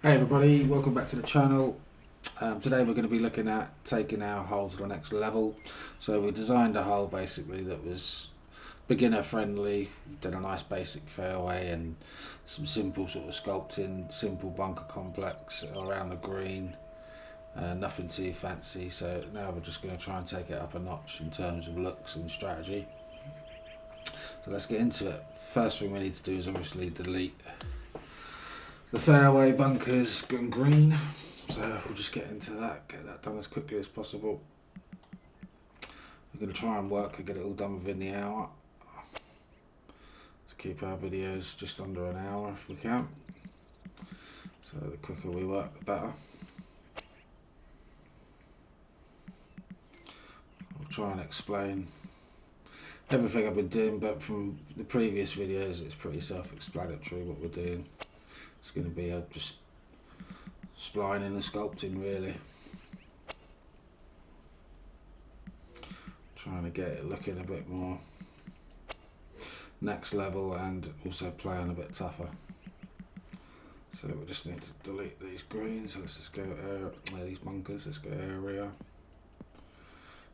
Hey everybody, welcome back to the channel. Today we're going to be looking at taking our hole to the next level. So we designed a hole basically that was beginner friendly, did a nice basic fairway and some simple sort of sculpting, simple bunker complex around the green, nothing too fancy. So now we're just going to try and take it up a notch in terms of looks and strategy. So let's get into it. First thing we need to do is obviously delete the fairway, bunkers and green. So we'll just get into that, get that done as quickly as possible. We're going to try and work and get it all done within the hour. Let's keep our videos just under an hour if we can. So the quicker we work, the better. I'll try and explain everything I've been doing, but from the previous videos it's pretty self-explanatory what we're doing. It's going to be just splining and sculpting really. Trying to get it looking a bit more next level and also playing a bit tougher. So we just need to delete these greens. Let's just go these bunkers. Let's go area.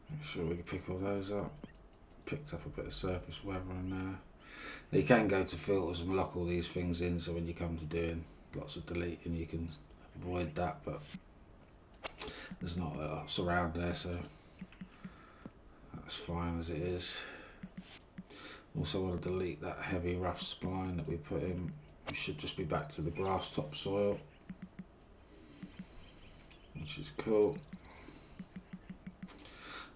Make sure we can pick all those up. Picked up a bit of surface weather in there. Now you can go to filters and lock all these things in, so when you come to doing lots of deleting you can avoid that, but there's not lots around there, so that's fine as it is. Also want to delete that heavy rough spline that we put in. We should just be back to the grass topsoil, which is cool.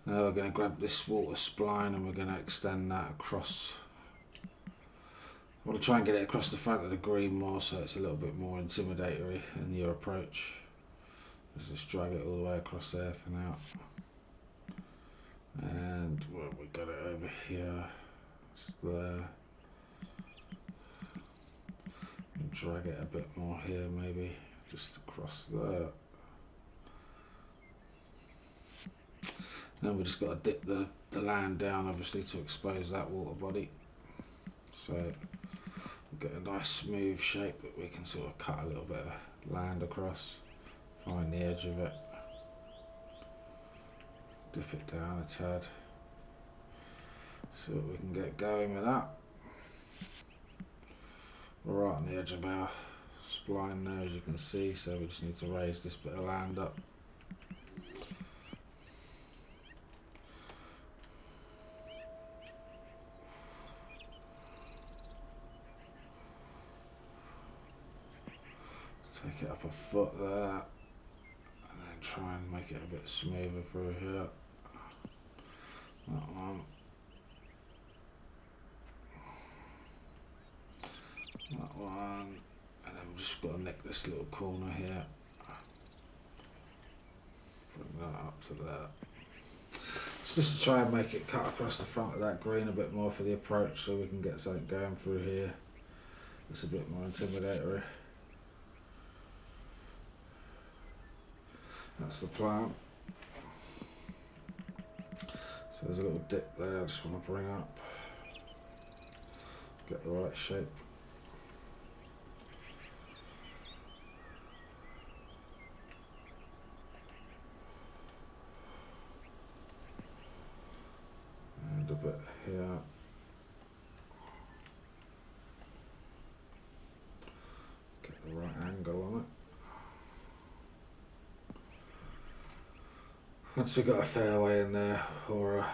Now we're going to grab this water spline and we're going to extend that across. I want to try and get it across the front of the green more, so it's a little bit more intimidatory in your approach. Let's just drag it all the way across there for now. And well, we got it over here. It's there. And drag it a bit more here, maybe just across there. Then we just got to dip the land down, obviously, to expose that water body. So we'll get a nice smooth shape that we can sort of cut a little bit of land across, find the edge of it, dip it down a tad, so we can get going with that. We're right on the edge of our spline there, as you can see, so we just need to raise this bit of land up. Take it up a foot there, and then try and make it a bit smoother through here. That one. That one. And then we've just got to nick this little corner here. Bring that up to there. Just to try and make it cut across the front of that green a bit more for the approach, so we can get something going through here. It's a bit more intimidatory. That's the plan. So there's a little dip there I just want to bring up. Get the right shape. And a bit here. Get the right angle on it. Once we've got a fairway in there, or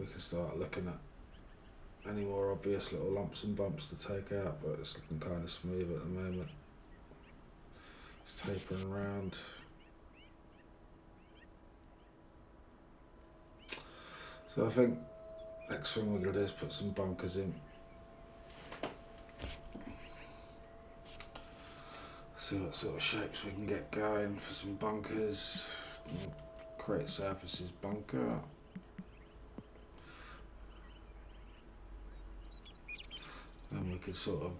we can start looking at any more obvious little lumps and bumps to take out, but it's looking kind of smooth at the moment. It's tapering around. So I think next thing we're going to do is put some bunkers in. See what sort of shapes we can get going for some bunkers. Create surfaces bunker. Then we could sort of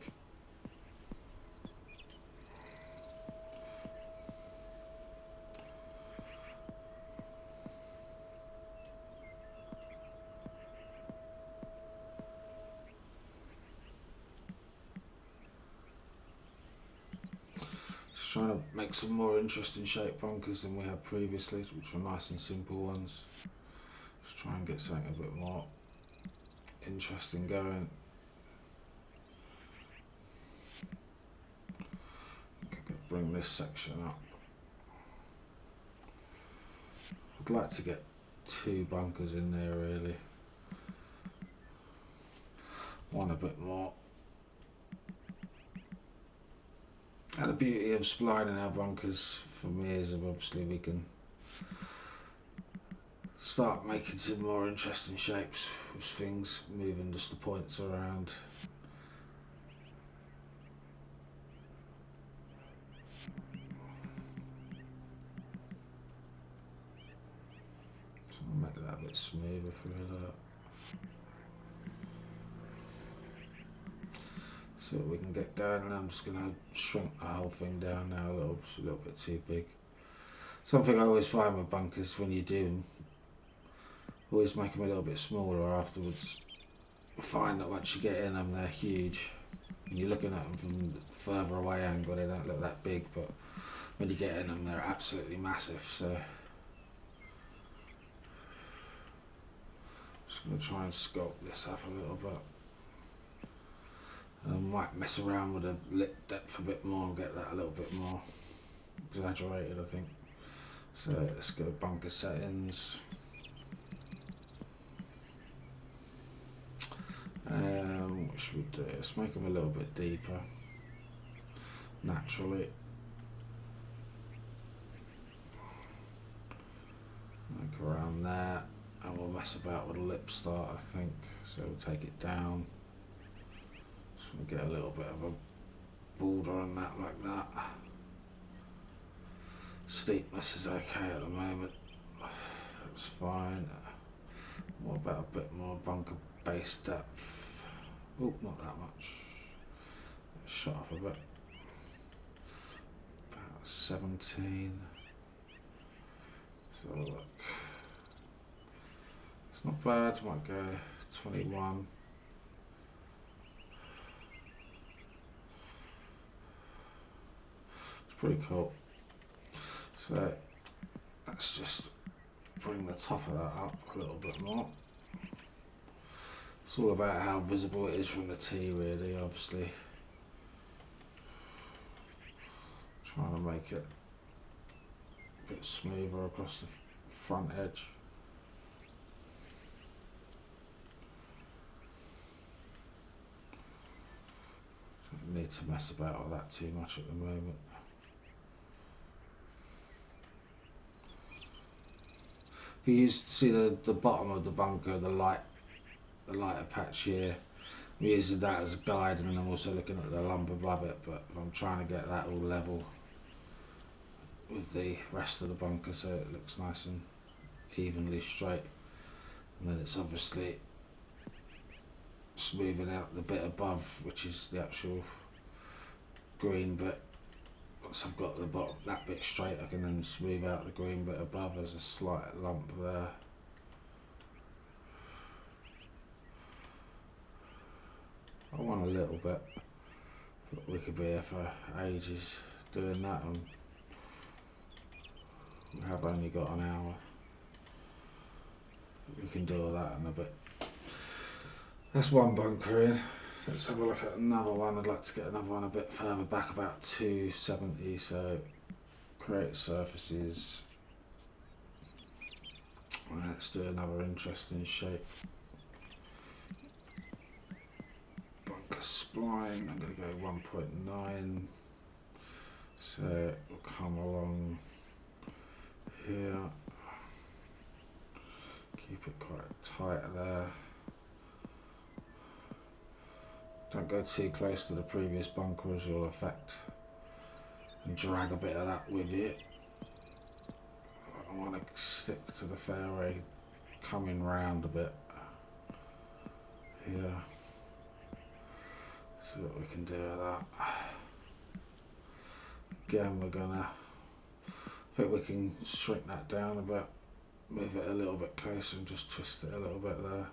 Just trying to make some more interesting shaped bunkers than we had previously, which were nice and simple ones. Just try and get something a bit more interesting going. I could bring this section up. I'd like to get 2 bunkers in there really. One a bit more. And the beauty of splining our bunkers for me is obviously we can start making some more interesting shapes with things, moving just the points around. So I'll make that a bit smoother for that. So we can get going, and I'm just going to shrink the whole thing down now it's a little bit too big. Something I always find with bunkers when you do them, always make them a little bit smaller afterwards. You find that once you get in them, they're huge. When you're looking at them from the further away angle, they don't look that big, but when you get in them, they're absolutely massive. So just going to try and sculpt this up a little bit. I might mess around with the lip depth a bit more and get that a little bit more exaggerated, I think. So let's go bunker settings. What should we do? Let's make them a little bit deeper, naturally. Like around there, and we'll mess about with the lip start, I think. So we'll take it down. So we'll get a little bit of a border on that, like that. Steepness is okay at the moment. That's fine. What about a bit more bunker base depth? Oh, not that much. Shut up a bit. About 17. So look. It's not bad. Might go 21. It's pretty cool. So let's just bring the top of that up a little bit more. It's all about how visible it is from the tee, really, obviously. Trying to make it a bit smoother across the front edge. Don't need to mess about with that too much at the moment. If you use see the bottom of the bunker, the lighter patch here, I'm using that as a guide, and I'm also looking at the lump above it, but if I'm trying to get that all level with the rest of the bunker so it looks nice and evenly straight, and then it's obviously smoothing out the bit above, which is the actual green bit. Once I've got the bottom, that bit straight, I can then smooth out the green bit above. There's a slight lump there. I want a little bit, but we could be here for ages doing that, and we have only got an hour. We can do all that in a bit. That's one bunker in. Let's have a look at another one. I'd like to get another one a bit further back, about 270. So create surfaces. Let's do another interesting shape. Bunker spline. I'm going to go 1.9. So we'll come along here. Keep it quite tight there. Don't go too close to the previous bunker, as you'll affect and drag a bit of that with you. I want to stick to the fairway, coming round a bit here. See what we can do with that. Again, I think we can shrink that down a bit, move it a little bit closer and just twist it a little bit there.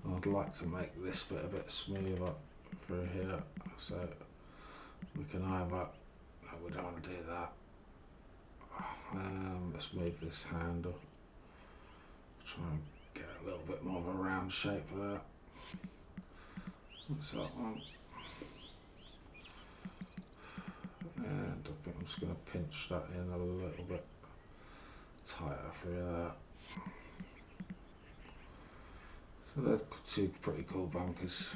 I'd like to make this bit a bit smoother through here, so We can either, no, we don't want to do that. Let's move this handle. Try and get a little bit more of a round shape for that. What's that one? And I think I'm just going to pinch that in a little bit tighter through that. So they're two pretty cool bunkers.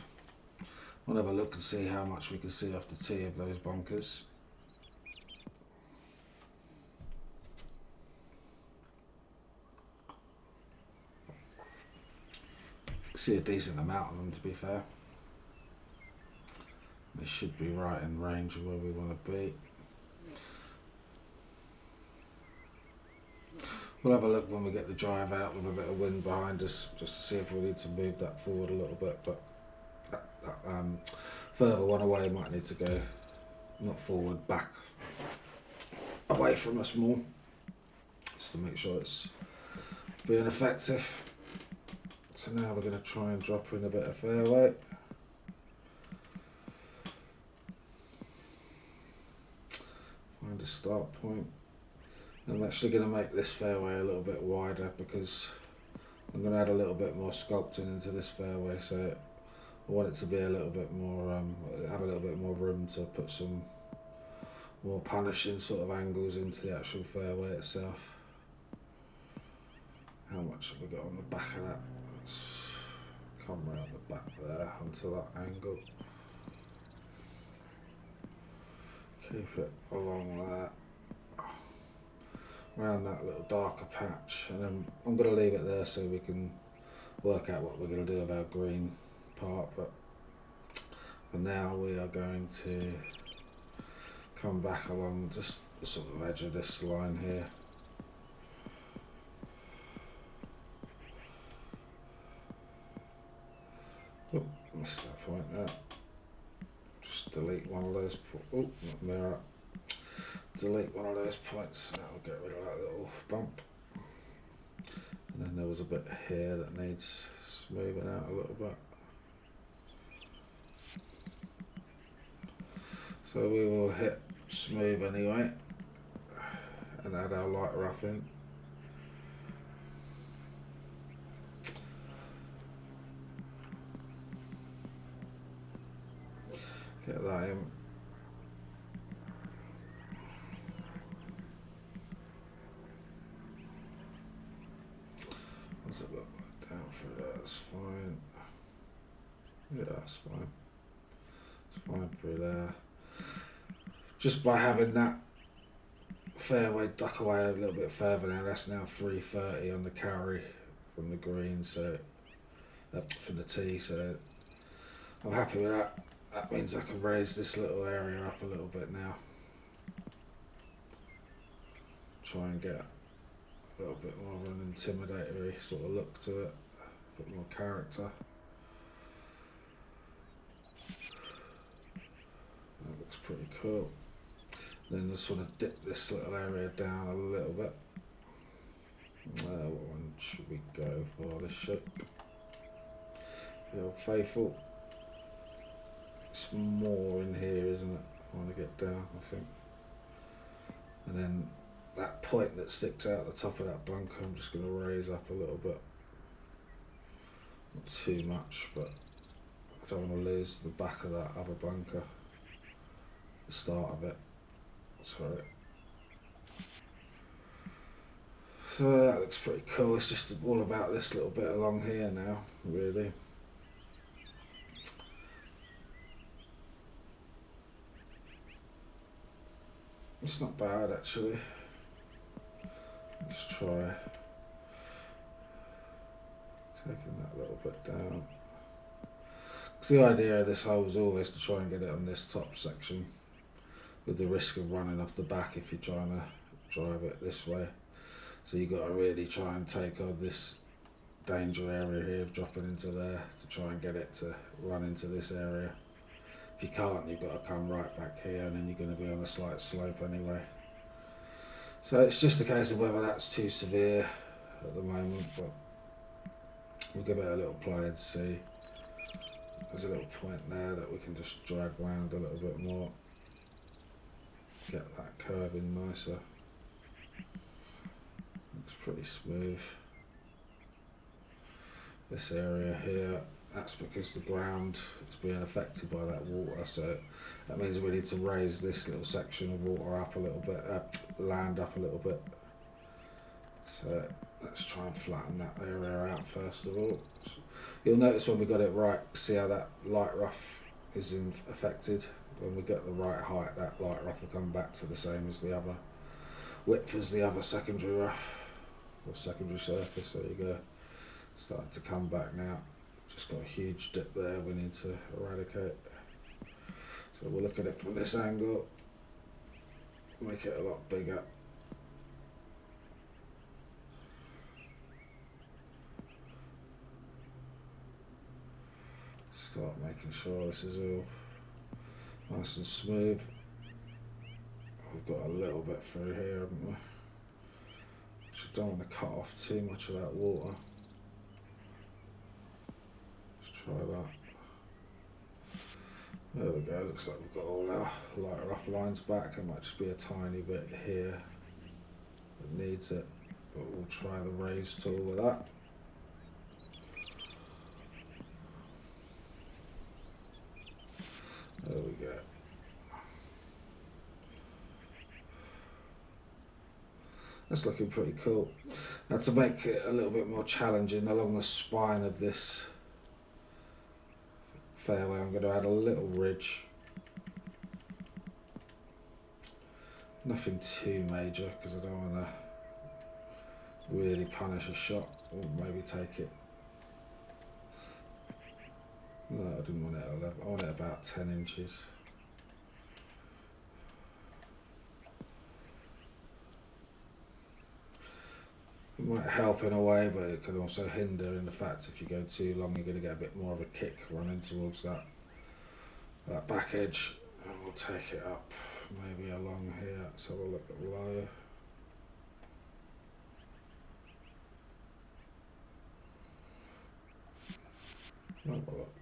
We'll have a look and see how much we can see off the tee of those bunkers. See a decent amount of them, to be fair. They should be right in range of where we want to be. We'll have a look when we get the drive out with a bit of wind behind us, just to see if we need to move that forward a little bit. But that further one away might need to go, not forward, back, away from us more, just to make sure it's being effective. So now we're going to try and drop in a bit of fairway. Find a start point. I'm actually going to make this fairway a little bit wider because I'm going to add a little bit more sculpting into this fairway, so I want it to be a little bit more, have a little bit more room to put some more punishing sort of angles into the actual fairway itself. How much have we got on the back of that? Let's come around the back there onto that angle. Keep it along there. Around that little darker patch, and then I'm going to leave it there so we can work out what we're going to do about green part. But for now we are going to come back along just the sort of edge of this line here. Oh, missed that point there. Just delete one of those. Oh, not mirror. Delete one of those points. That'll get rid of that little bump. And then there was a bit here that needs smoothing out a little bit. So we will hit smooth anyway and add our light rough in. Get that in. What's it look like down through there? That's fine. Yeah, that's fine. It's fine through there. Just by having that fairway duck away a little bit further now, that's now 330 on the carry from the green, so from the tee, so I'm happy with that. That means I can raise this little area up a little bit now. Try and get a little bit more of an intimidatory sort of look to it, a bit more character. That looks pretty cool. Then just sort of dip this little area down a little bit. What one should we go for this shape? The old faithful. It's more in here, isn't it? I want to get down, I think. And then that point that sticks out the top of that bunker, I'm just going to raise up a little bit. Not too much, but I don't want to lose the back of that other bunker. The start of it. Sorry. So that looks pretty cool. It's just all about this little bit along here now, really. It's not bad actually. Let's try taking that little bit down. Because the idea of this hole was always to try and get it on this top section, with the risk of running off the back if you're trying to drive it this way. So you've got to really try and take on this danger area here of dropping into there to try and get it to run into this area. If you can't, you've got to come right back here, and then you're going to be on a slight slope anyway. So it's just a case of whether that's too severe at the moment, but we'll give it a little play and see. There's a little point there that we can just drag around a little bit more. get that curve in nicer. Looks pretty smooth. This area here, that's because the ground is being affected by that water, so that means we need to raise this little section of water up a little bit, land up a little bit. So let's try and flatten that area out first of all. So you'll notice when we got it right, see how that light rough is affected. When we get the right height, that light rough will come back to the same as the other width as the other secondary rough or secondary surface. There you go. Starting to come back now. Just got a huge dip there we need to eradicate. So we'll look at it from this angle, make it a lot bigger. Start making sure this is all nice and smooth. We've got a little bit through here, haven't we? Just don't want to cut off too much of that water. Let's try that. There we go, looks like we've got all our light rough lines back. It might just be a tiny bit here that needs it, but we'll try the raise tool with that. There we go. That's looking pretty cool. Now to make it a little bit more challenging, along the spine of this fairway I'm going to add a little ridge. Nothing too major because I don't want to really punish a shot, or maybe take it. No, I didn't want it at 11. I want it about 10 inches. It might help in a way, but it can also hinder in the fact if you go too long, you're going to get a bit more of a kick running towards that back edge. And we'll take it up maybe along here. Let's have a look at low. Have a look.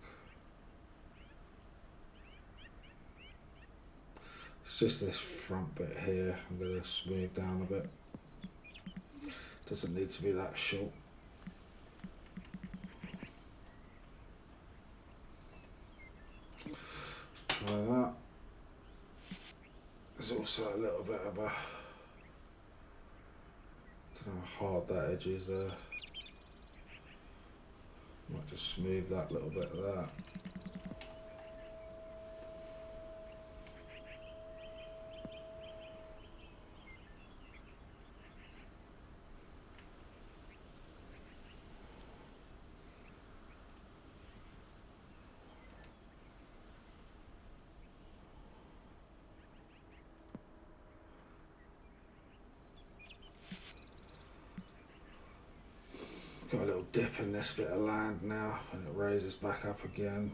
It's just this front bit here. I'm going to smooth down a bit. Doesn't need to be that short. Try that. There's also a little bit of a, I don't know how hard that edge is there. Might just smooth that little bit of that. Got a little dip in this bit of land now, and it raises back up again.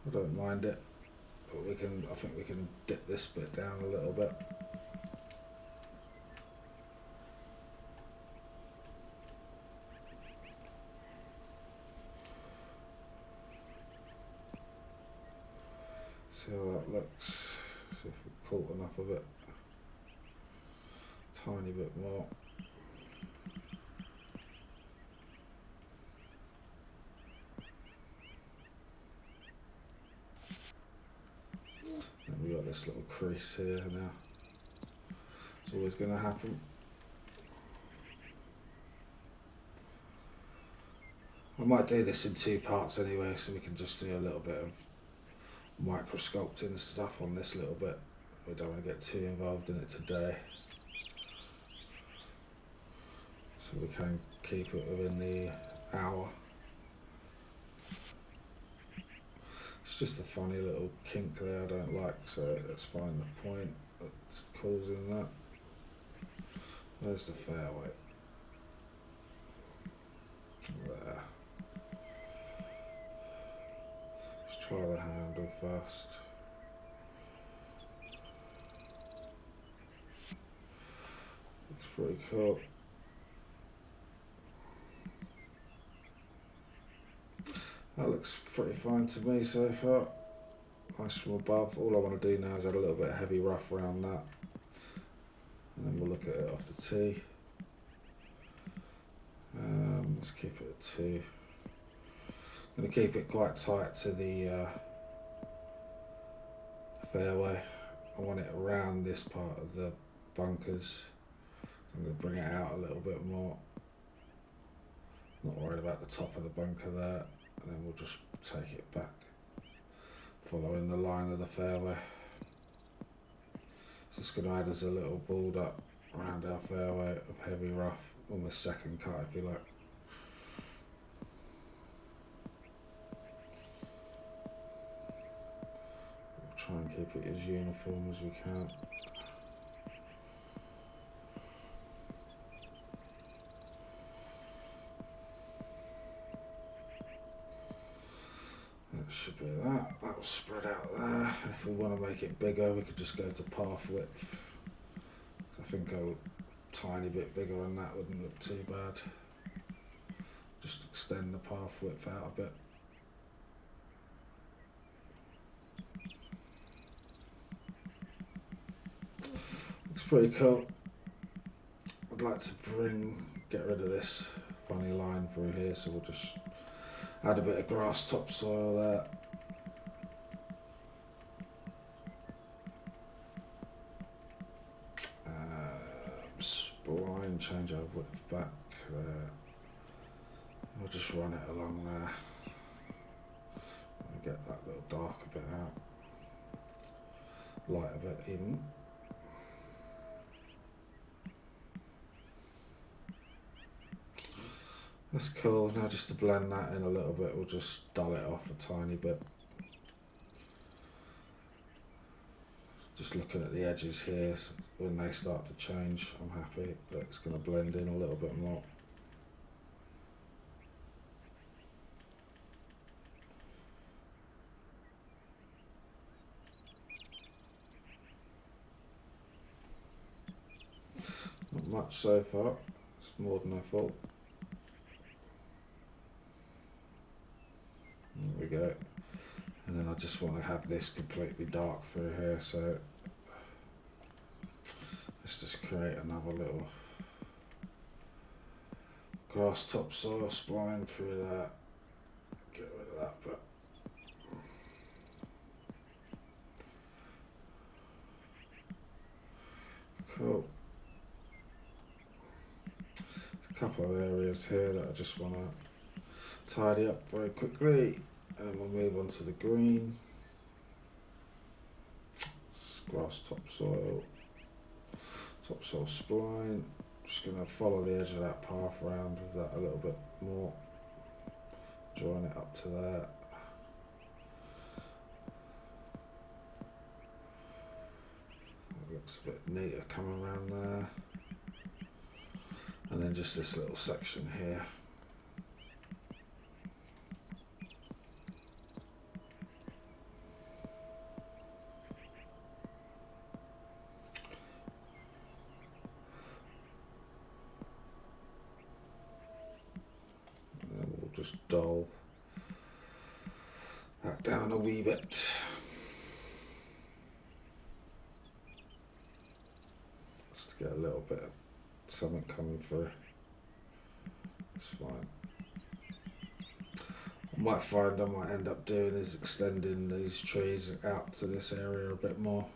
I don't mind it, but I think we can dip this bit down a little bit. See how that looks. See if we've caught enough of it. Tiny bit more. And we got this little crease here now. It's always going to happen. I might do this in 2 parts anyway, so we can just do a little bit of micro sculpting stuff on this little bit. We don't want to get too involved in it today, so we can keep it within the hour. It's just a funny little kink there I don't like, so let's find the point that's causing that. Where's the fairway? There. Let's try the handle first. Looks pretty cool. That looks pretty fine to me so far. nice from above. All I want to do now is add a little bit of heavy rough around that, and then we'll look at it off the tee. Let's keep it at 2. I'm going to keep it quite tight to the fairway. I want it around this part of the bunkers. I'm going to bring it out a little bit more. Not worried about the top of the bunker there, and then we'll just take it back, following the line of the fairway. So it's going to add us a little build up around our fairway of heavy rough, almost second cut if you like. We'll try and keep it as uniform as we can. That should be that. That'll spread out there. If we want to make it bigger, we could just go to path width. I think a tiny bit bigger on that wouldn't look too bad. Just extend the path width out a bit. Looks pretty cool. I'd like to get rid of this funny line through here, so we'll just add a bit of grass topsoil there. Spline, change our width back there. We'll just run it along there. And get that little darker bit out. Lighter bit even. That's cool. Now just to blend that in a little bit, we'll just dull it off a tiny bit. Just looking at the edges here, so when they start to change, I'm happy that it's going to blend in a little bit more. Not much so far, it's more than I thought. There we go. And then I just want to have this completely dark through here, so let's just create another little grass topsoil spline through that. Get rid of that bit. Cool. There's a couple of areas here that I just want to tidy up very quickly, and we'll move on to the green. Grass topsoil spline. Just going to follow the edge of that path around with that a little bit more. Join it up to there. It looks a bit neater coming around there. And then just this little section here. Just dull that down a wee bit. Just to get a little bit of something coming through. It's fine. I might find I might end up doing is extending these trees out to this area a bit more.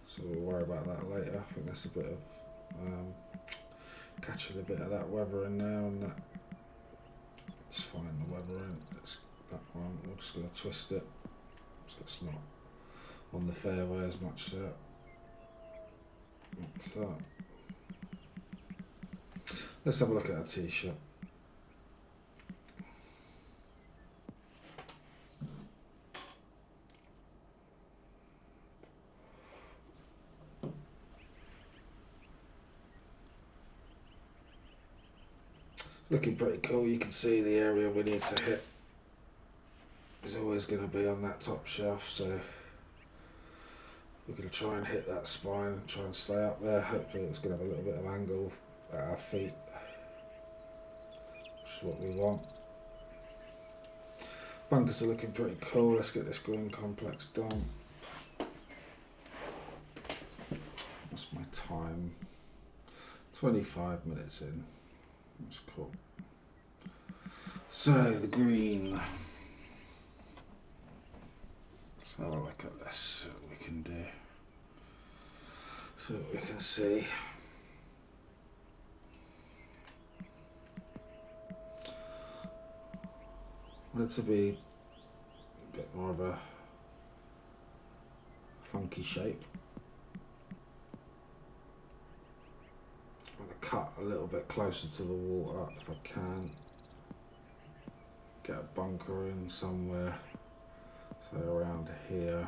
So we'll worry about that later. I think that's a bit of catching a bit of that weather in there, and that. It's fine, the weather in. It's that one. We're just going to twist it so it's not on the fairway as much. What's that? Let's have a look at our tee shot. It's looking pretty cool. You can see the area we need to hit is always going to be on that top shelf, so we're going to try and hit that spine and try and stay up there. Hopefully it's going to have a little bit of angle at our feet, which is what we want. Bunkers are looking pretty cool. Let's get this green complex done. What's my time? 25 minutes in. That's cool. So the green. Let's have a look at this. See what we can do. So we can see. I want it to be a bit more of a funky shape. I'm going to cut a little bit closer to the water if I can. Get a bunker in somewhere, so around here.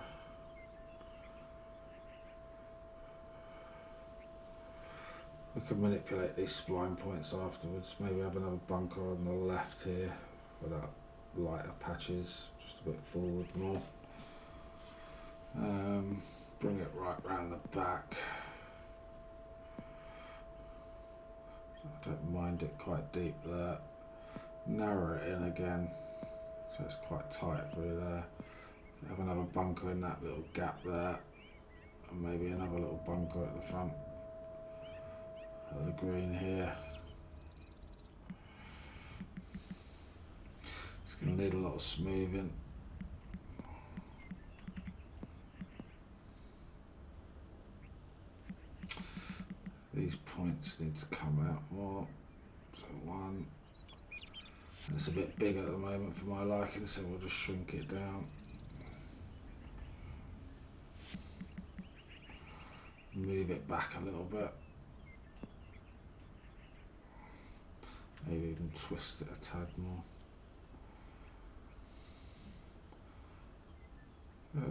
We can manipulate these spline points afterwards. Maybe have another bunker on the left here without lighter patches, just a bit forward more. Bring it right round the back. I don't mind it quite deep there. Narrow it in again, so it's quite tight through there. Have another bunker in that little gap there, and maybe another little bunker at the front of the green here. It's going to need a lot of smoothing. These points need to come out more. So one. It's a bit big at the moment for my liking, so we'll just shrink it down. Move it back a little bit. Maybe even twist it a tad more.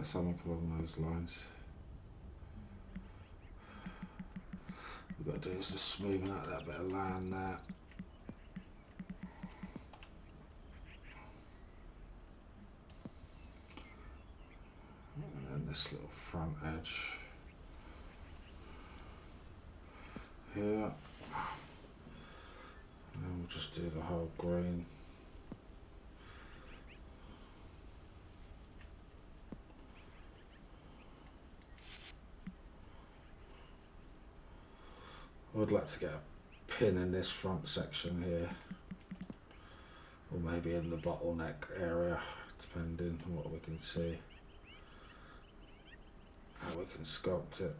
Something along those lines. What we've got to do is just smoothen out that bit of land there. And then this little front edge here. And then we'll just do the whole green. I would like to get a pin in this front section here, or maybe in the bottleneck area, depending on what we can see, how we can sculpt it.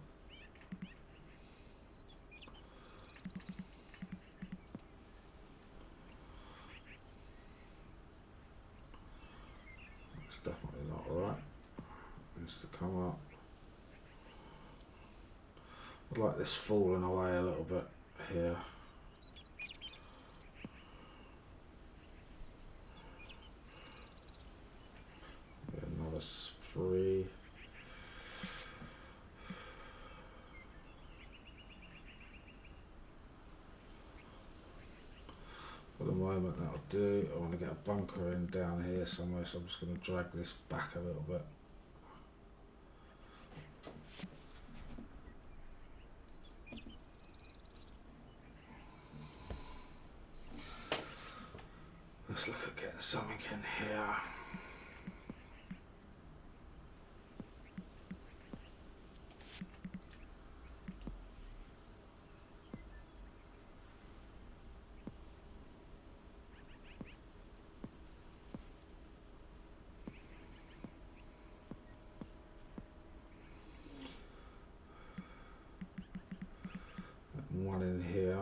It's definitely not right. It needs to come up. I like this falling away a little bit here. Another 3. For the moment that'll do. I want to get a bunker in down here somewhere, so I'm just going to drag this back a little bit. Let's look at getting something in here. One in here.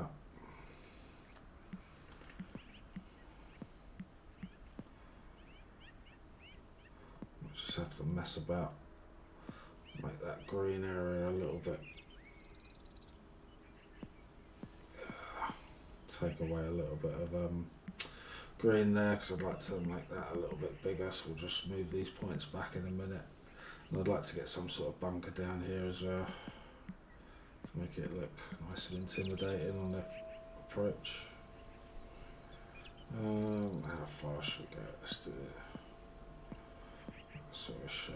Just have to mess about, make that green area a little bit, take away a little bit of green there, because I'd like to make that a little bit bigger, so we'll just move these points back in a minute. And I'd like to get some sort of bunker down here as well, to make it look nice and intimidating on the approach. How far should we go? Let's do that sort of shape.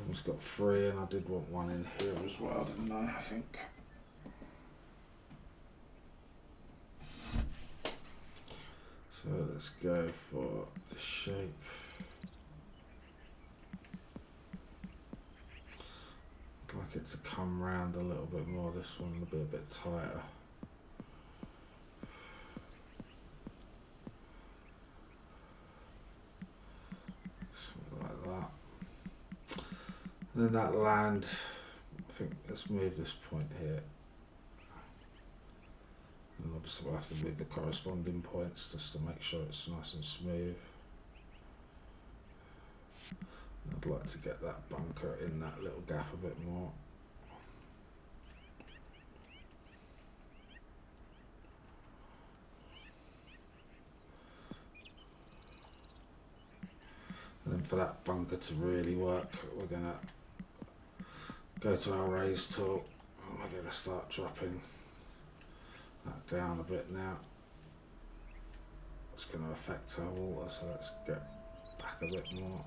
We've got 3, and I did want one in here as well, didn't I think. So let's go for the shape. I'd like it to come round a little bit more. This one will be a bit tighter. Something like that. And then that land, I think let's move this point here. And obviously we'll have to move the corresponding points just to make sure it's nice and smooth. I'd like to get that bunker in that little gap a bit more. And then for that bunker to really work, we're going to go to our raise tool and we're going to start dropping that down a bit now. It's going to affect our water, so let's get back a bit more.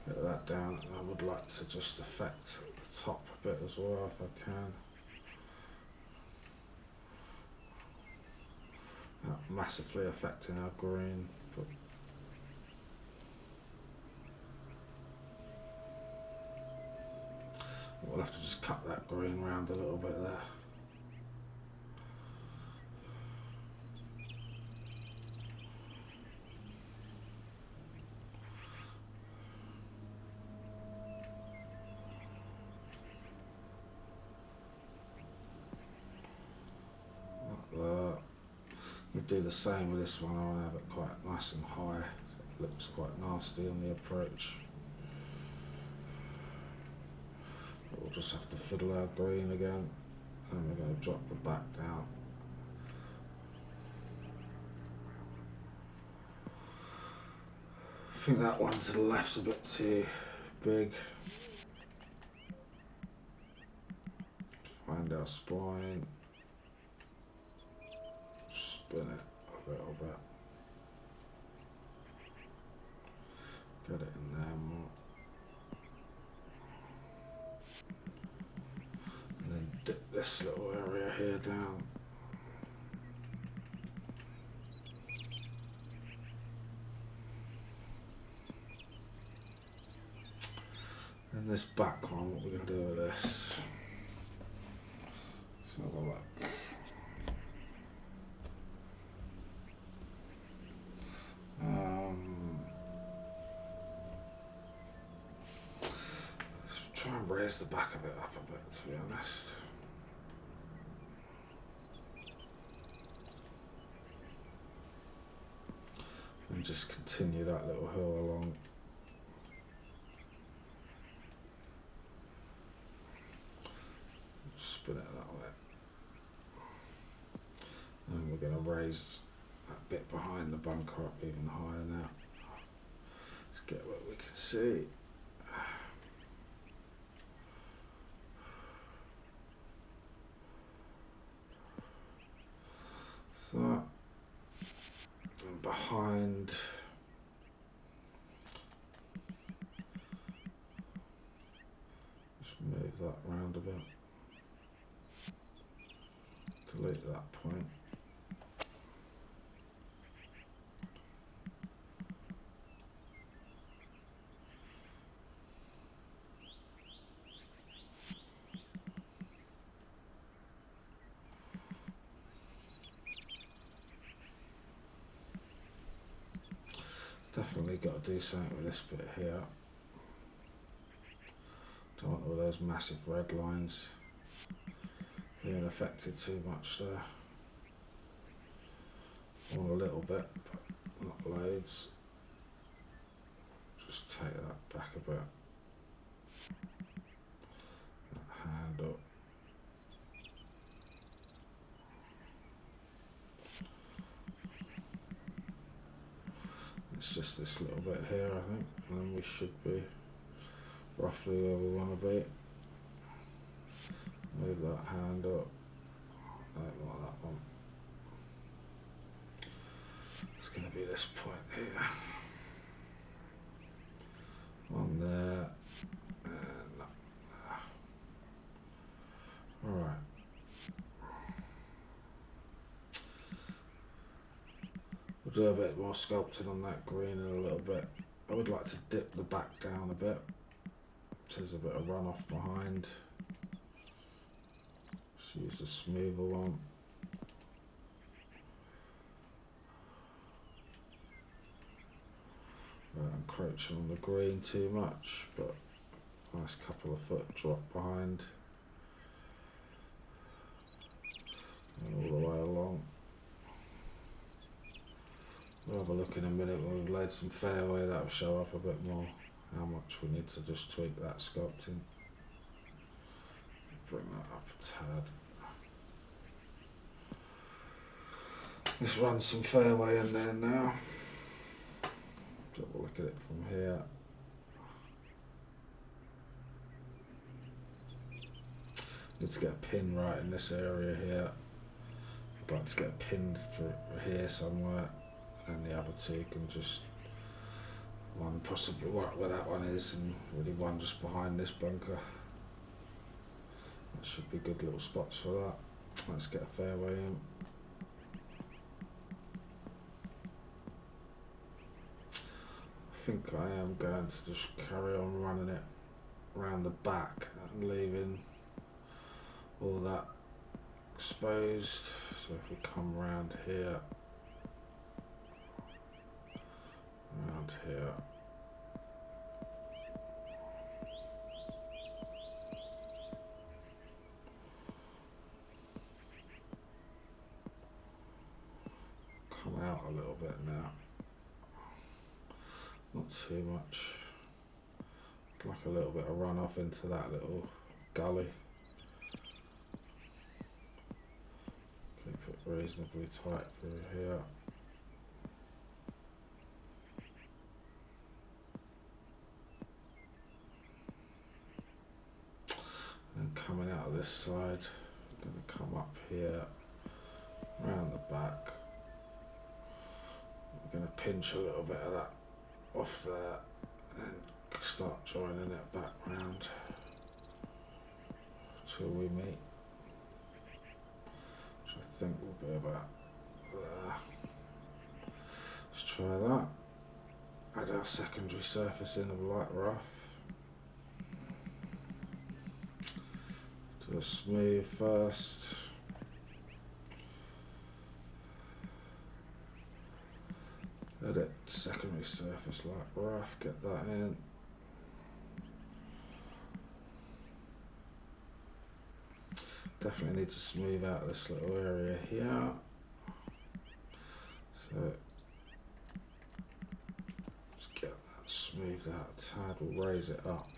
Get that down, and I would like to just affect the top a bit as well if I can. Not massively affecting our green, but we'll have to just cut that green round a little bit there. We'll do the same with this one. I want to have it quite nice and high, so it looks quite nasty on the approach. But we'll just have to fiddle our green again, and we're going to drop the back down. I think that one to the left's a bit too big. Find our spline. Spin it a little bit. Get it in there more. And then dip this little area here down. And this back one, what we're going to do with this. Let's have a look. Let's try and raise the back of it up a bit, to be honest. And just continue that little hill along. Spin it that way. And we're going to raise that bit behind the bunker up even higher now. Let's get what we can see. So, and behind. Just move that round a bit. Delete that point. Definitely got to do something with this bit here. Don't want all those massive red lines being affected too much there. Want a little bit, but not loads. Just take that back a bit. That hand up. It's just this little bit here, I think, and then we should be roughly where we want to be. Move that hand up. I don't want that one. It's going to be this point here. One there. And that there. Alright. do a bit more sculpting on that green in a little bit. I would like to dip the back down a bit, so there's a bit of runoff behind. Just use a smoother one. Encroaching on the green too much, but nice couple of foot drop behind. And all the way along. We'll have a look in a minute when we've laid some fairway, that'll show up a bit more how much we need to just tweak that sculpting. Bring that up a tad. Let's run some fairway in there now. Have a look at it from here. Need to get a pin right in this area here. I'd like to get a pin for here somewhere, and the other two can just, one possibly right where that one is, and really one just behind this bunker. That should be good little spots for that. Let's get a fairway in. I think I am going to just carry on running it around the back and leaving all that exposed. So if we come around here, come out a little bit now, not too much, like a little bit of runoff into that little gully. Keep it reasonably tight through here. And coming out of this side, I'm going to come up here, around the back. I'm going to pinch a little bit of that off there and start joining it back round till we meet, which I think will be about there. Let's try that. Add our secondary surface in of light rough. Do a smooth first. Edit secondary surface light rough, get that in. Definitely need to smooth out this little area here. So let's get that smoothed out a tad, we'll raise it up.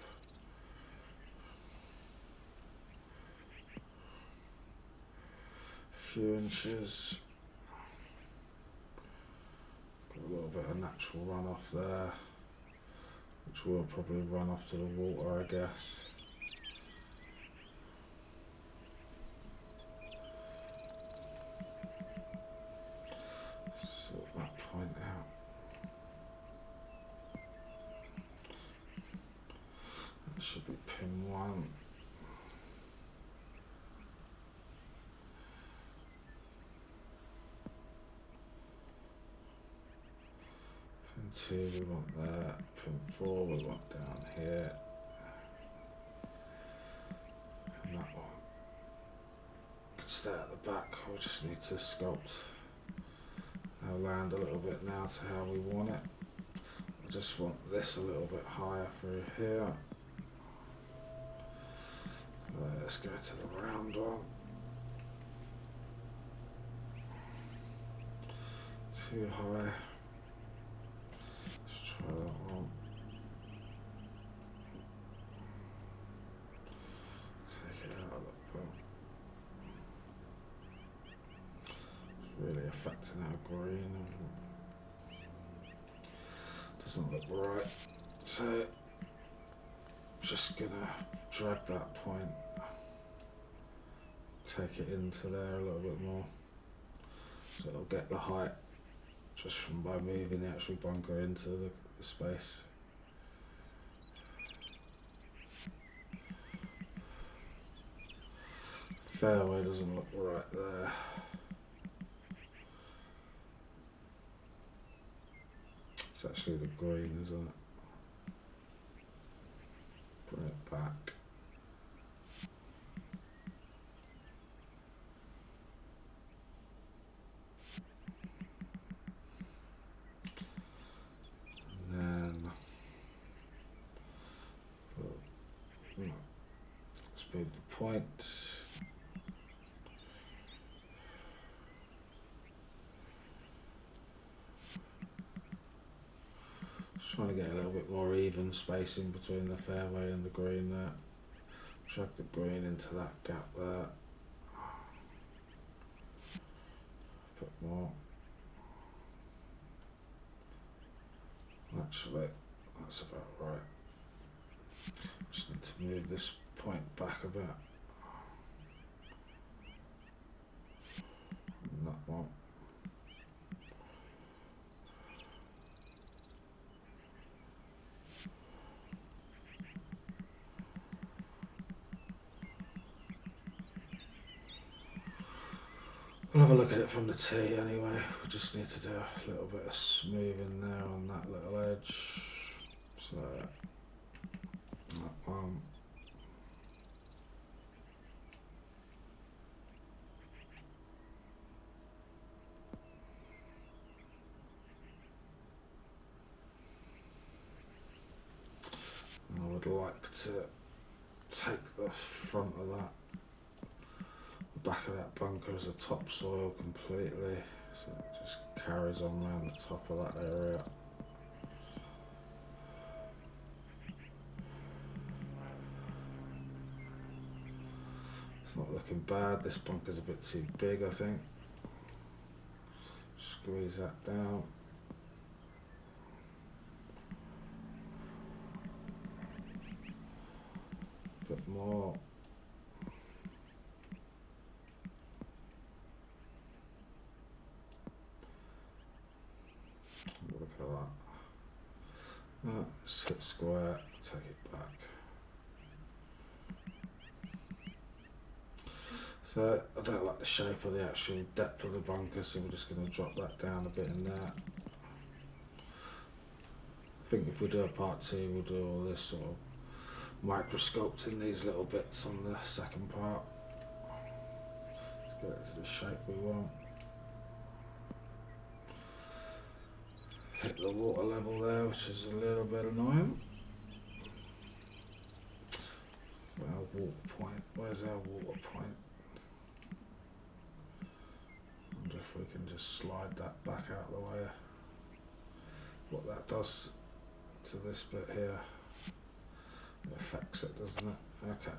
A few inches. Got a little bit of natural runoff there, which will probably run off to the water, I guess. Sort that point out. That should be pin 1. Pin 2 we want there, pin 4 we want down here, and that one can stay at the back. We'll just need to sculpt our land a little bit now to how we want it. I just want this a little bit higher through here. Let's go to the round one. Too high. Let's try that one. Take it out of that point. It's really affecting our green. Doesn't look right. So I'm just gonna drag that point, take it into there a little bit more, so it'll get the height just from by moving the actual bunker into the space. Fairway doesn't look right there. It's actually the green, isn't it? Bring it back. And then let's move the point. Just trying to get a little bit more even spacing between the fairway and the green there. Drag the green into that gap there. Put more. Actually, that's about right. Just need to move this point back a bit. And that one. We'll have a look at it from the tee anyway. We just need to do a little bit of smoothing there on that little edge. So that one. I would like to take the front of that, the back of that bunker as a topsoil completely, so it just carries on around the top of that area. It's not looking bad. This bunker's a bit too big, I think. Squeeze that down. A bit more. Look at that. Just hit square, take it back. So I don't like the shape of the actual depth of the bunker, so we're just going to drop that down a bit in there. I think if we do a part two, we'll do all this sort of microsculpting these little bits on the second part. Let's get it to the shape we want. Hit the water level there, which is a little bit annoying. Our water point, where's our water point? I wonder if we can just slide that back out of the way. What that does to this bit here, it affects it, doesn't it? Okay,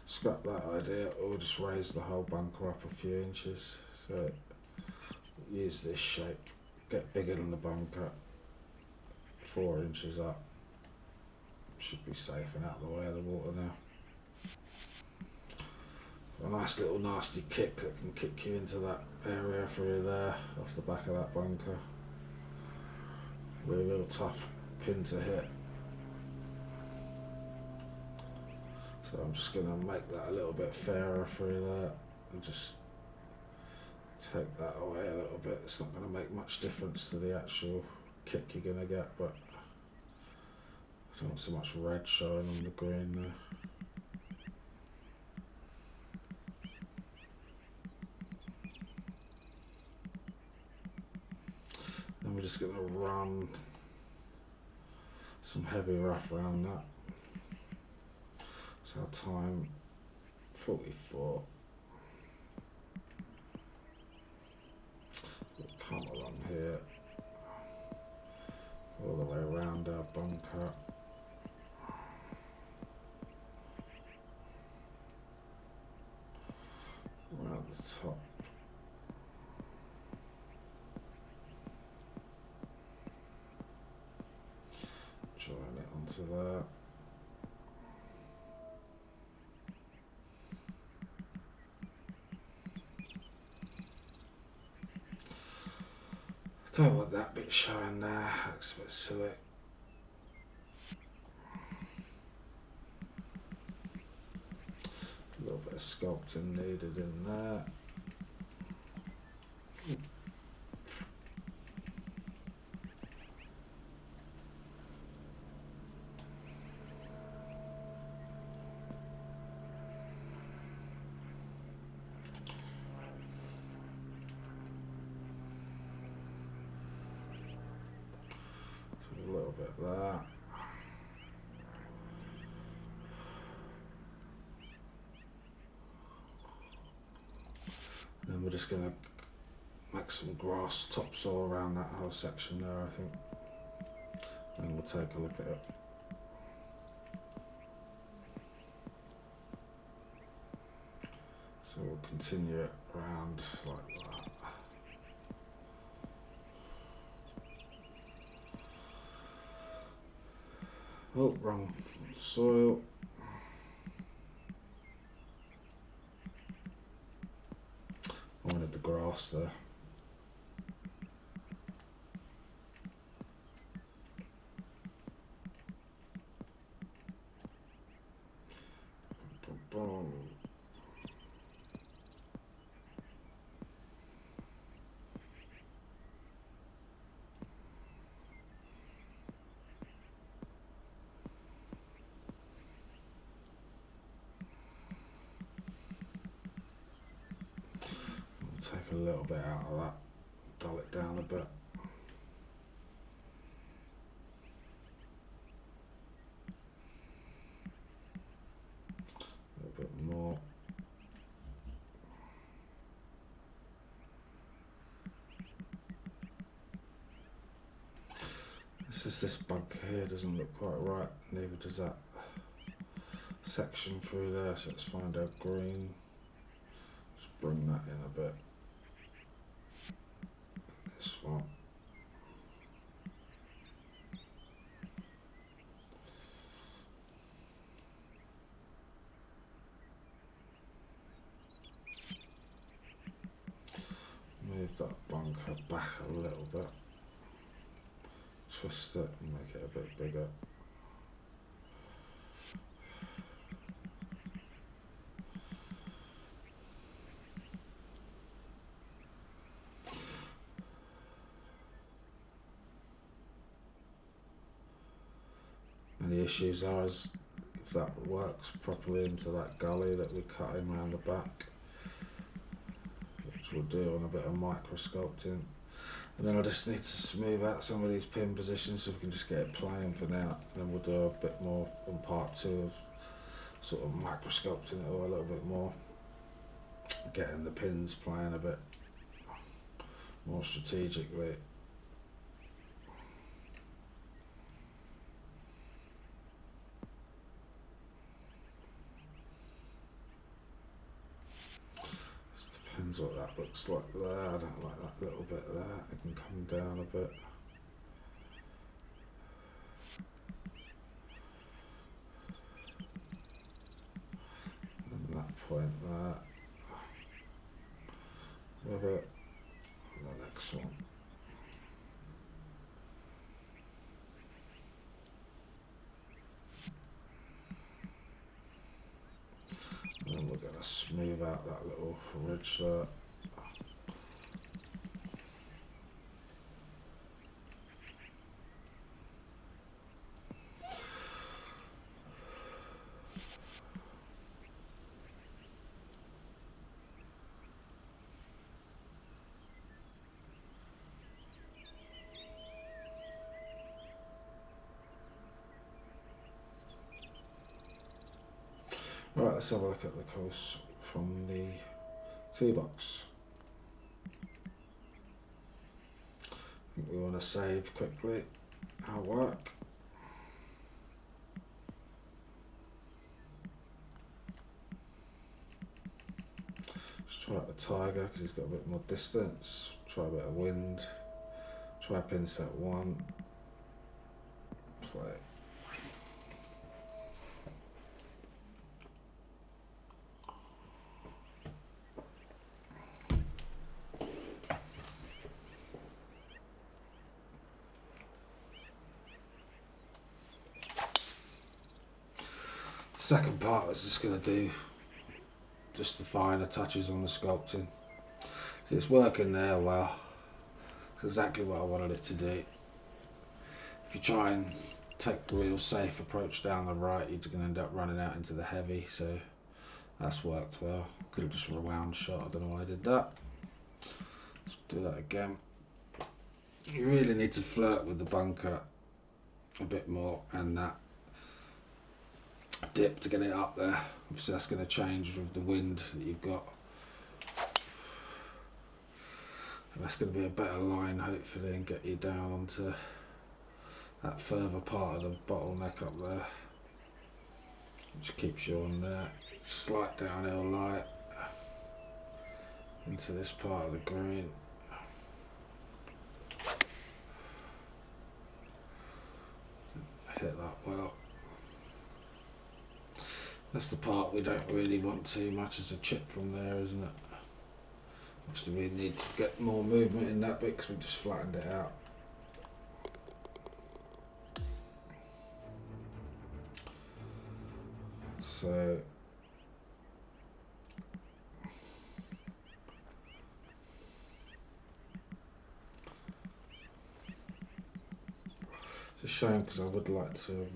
scrap that idea, or just raise the whole bunker up a few inches. So use this shape, get bigger than the bunker, 4 inches up. Should be safe and out of the way of the water now. A nice little nasty kick that can kick you into that area through there, off the back of that bunker. Real tough pin to hit. So I'm just going to make that a little bit fairer through there and just take that away a little bit. It's not going to make much difference to the actual kick you're going to get, but I don't want so much red showing on the green there. And we're just going to run some heavy rough around that. So our time 44. We'll come along here all the way around our bunker. Around the top. Join it onto there. Don't want that bit showing there, looks a bit silly. A little bit of sculpting needed in there. bit there. And then we're just going to make some grass topsoil around that whole section there, I think. And we'll take a look at it. So we'll continue it around like that. Oh, wrong soil. I wanted the grass there. Boom. We'll take a little bit out of that, dull it down a bit. A little bit more. It's just this bug here doesn't look quite right, neither does that section through there, so let's find our green. Just bring that in a bit. This one. Move that bunker back a little bit. Twist it and make it a bit bigger. And the issues are is if that works properly into that gully that we're cutting around the back, which we'll do on a bit of micro sculpting. And then I just need to smooth out some of these pin positions so we can just get it playing for now. And then we'll do a bit more in part 2 of sort of micro sculpting it all a little bit more. Getting the pins playing a bit more strategically. Depends what that looks like there. I don't like that little bit there. It can come down a bit. And that point there. With it. And the next one. And then we're going to smooth out that little ridge there. Right, let's have a look at the course from the tee box. I think we want to save quickly our work. Let's try out the Tiger because he's got a bit more distance. Try a bit of wind. Try pin set 1. Play. Second part is just going to do just the finer touches on the sculpting. So it's working there well. It's exactly what I wanted it to do. If you try and take the real safe approach down the right, you're going to end up running out into the heavy. So that's worked well. Could have just rewound shot. I don't know why I did that. Let's do that again. You really need to flirt with the bunker a bit more, and that dip to get it up there, so that's going to change with the wind that you've got. And that's going to be a better line hopefully, and get you down onto that further part of the bottleneck up there, which keeps you on there. Slight downhill light into this part of the green. Hit that well. That's the part we don't really want too much, as a chip from there, isn't it? Obviously we need to get more movement in that bit because we just flattened it out. So it's a shame because I would like to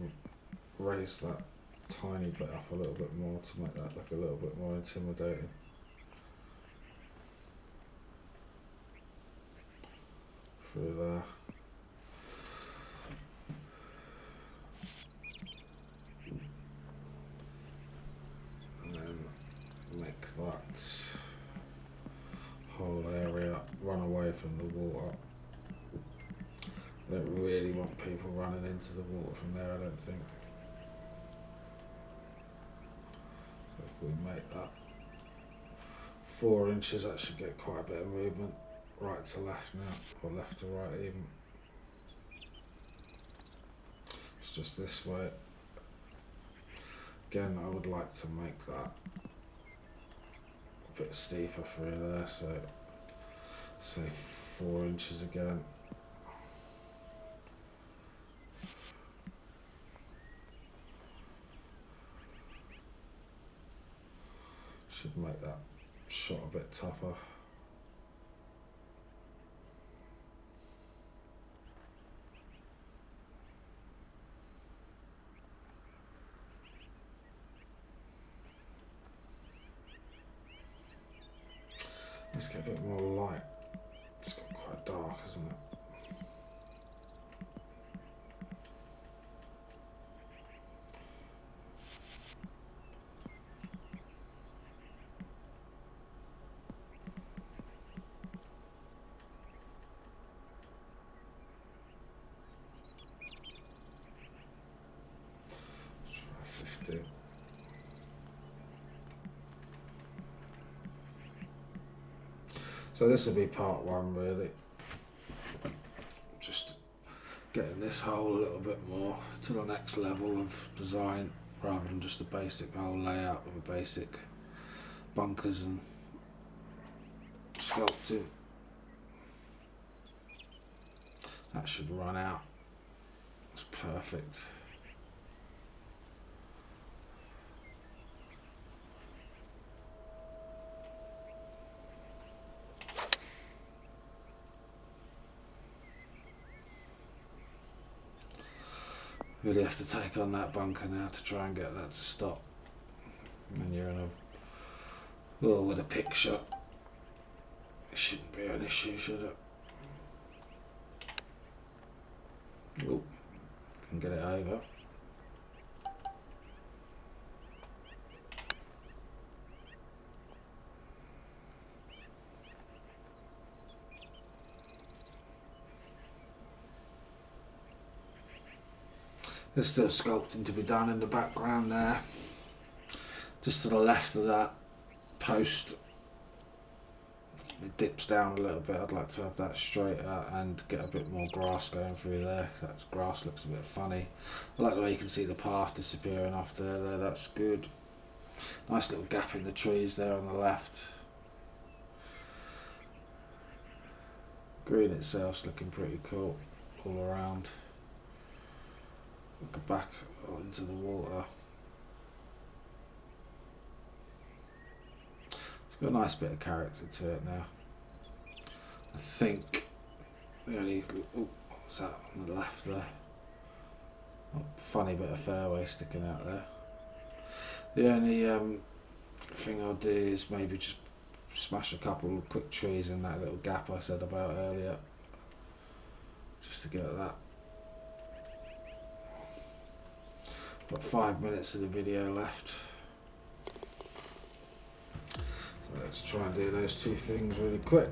raise that tiny bit up a little bit more to make that look a little bit more intimidating. Through there. And then make that whole area run away from the water. I don't really want people running into the water from there, I don't think. So if we make that 4 inches, that should get quite a bit of movement right to left now, or left to right even. It's just this way. Again, I would like to make that a bit steeper through there, so say 4 inches again. Should make that shot a bit tougher. Let's get a bit more light. It's got quite dark, isn't it? Let's try 50. So this will be part 1 really. Just getting this hole a little bit more to the next level of design, rather than just a basic hole layout with a basic bunkers and sculpting. That should run out. That's perfect. Really have to take on that bunker now to try and get that to stop. And you're in a, well, with a pick shot, it shouldn't be an issue, should it? Oh, can get it over. There's still sculpting to be done in the background there. Just to the left of that post, it dips down a little bit. I'd like to have that straighter and get a bit more grass going through there. That grass looks a bit funny. I like the way you can see the path disappearing off there. That's good. Nice little gap in the trees there on the left. Green itself's looking pretty cool all around. Look back into the water. It's got a nice bit of character to it now. I think the only, what's that on the left there? Oh, funny bit of fairway sticking out there. The only thing I'll do is maybe just smash a couple of quick trees in that little gap I said about earlier, just to get that Got 5 minutes of the video left. So let's try and do those two things really quick.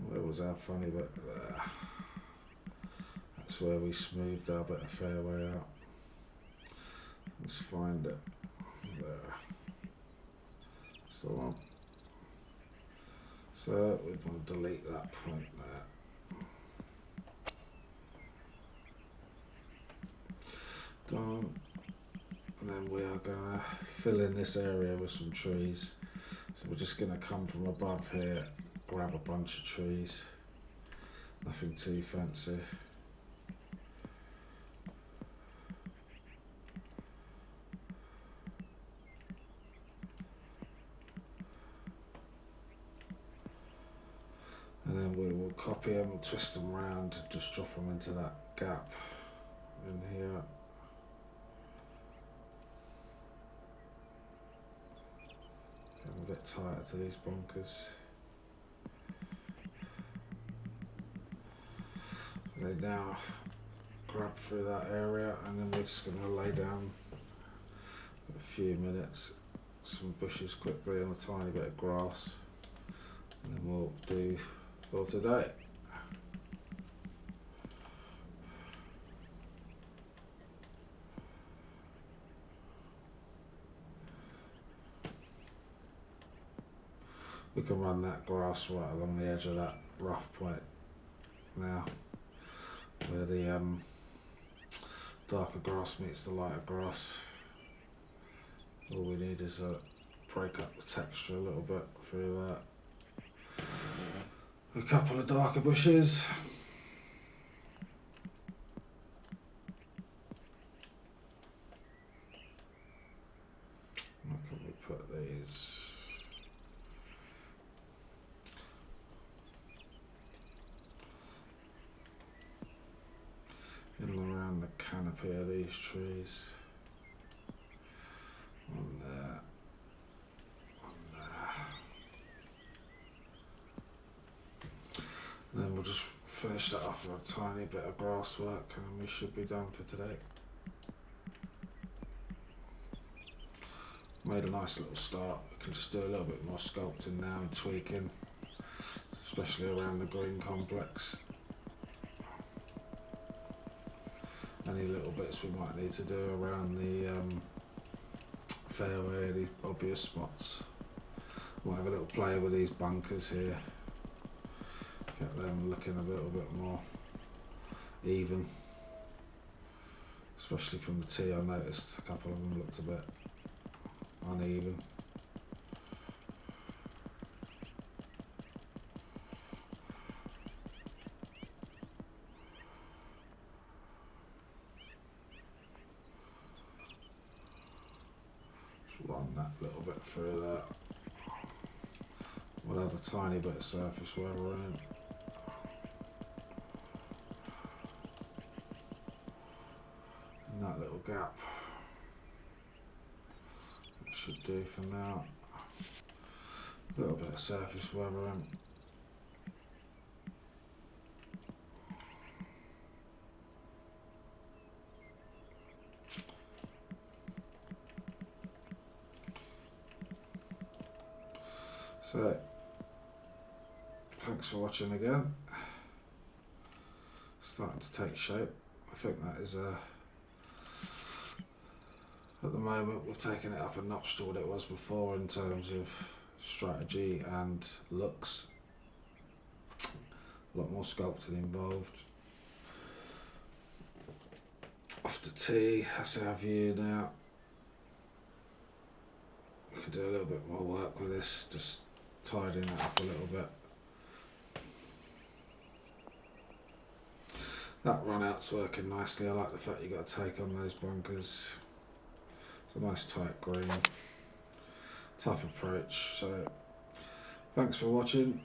Where was our funny bit there? That's where we smoothed our bit of fairway out. Let's find it. There. That's the one. So we want to delete that point there. Done. And then we are going to fill in this area with some trees. So we're just going to come from above here, grab a bunch of trees. Nothing too fancy. And then we will copy them and twist them around, just drop them into that gap in here. Getting a bit tighter to these bunkers. So they now grab through that area, and then we're just going to lay down a few minutes, some bushes quickly and a tiny bit of grass, and then we'll do for today. We can run that grass right along the edge of that rough point now, where the darker grass meets the lighter grass. All we need is break up the texture a little bit through that. A couple of darker bushes. Where can we put these? In and around the canopy of these trees. One there. One there. And then we'll just finish that off with a tiny bit of grass work, and we should be done for today. Made a nice little start. We can just do a little bit more sculpting now and tweaking, especially around the green complex. Any little bits we might need to do around the fairway, the obvious spots. We'll have a little play with these bunkers here, get them looking a little bit more even. Especially from the tee, I noticed a couple of them looked a bit uneven. Just run that little bit through that. We'll add a tiny bit of surface where we're in. In that little gap. That should do for now. A little bit of surface where we're in. So, thanks for watching again. Starting to take shape. I think that is at the moment we've taken it up a notch to what it was before in terms of strategy and looks. A lot more sculpting involved. Off the tee, that's our view now. We could do a little bit more work with this, just tidying it up a little bit. That run out's working nicely. I like the fact you got to take on those bunkers. It's a nice tight green. Tough approach. So thanks for watching.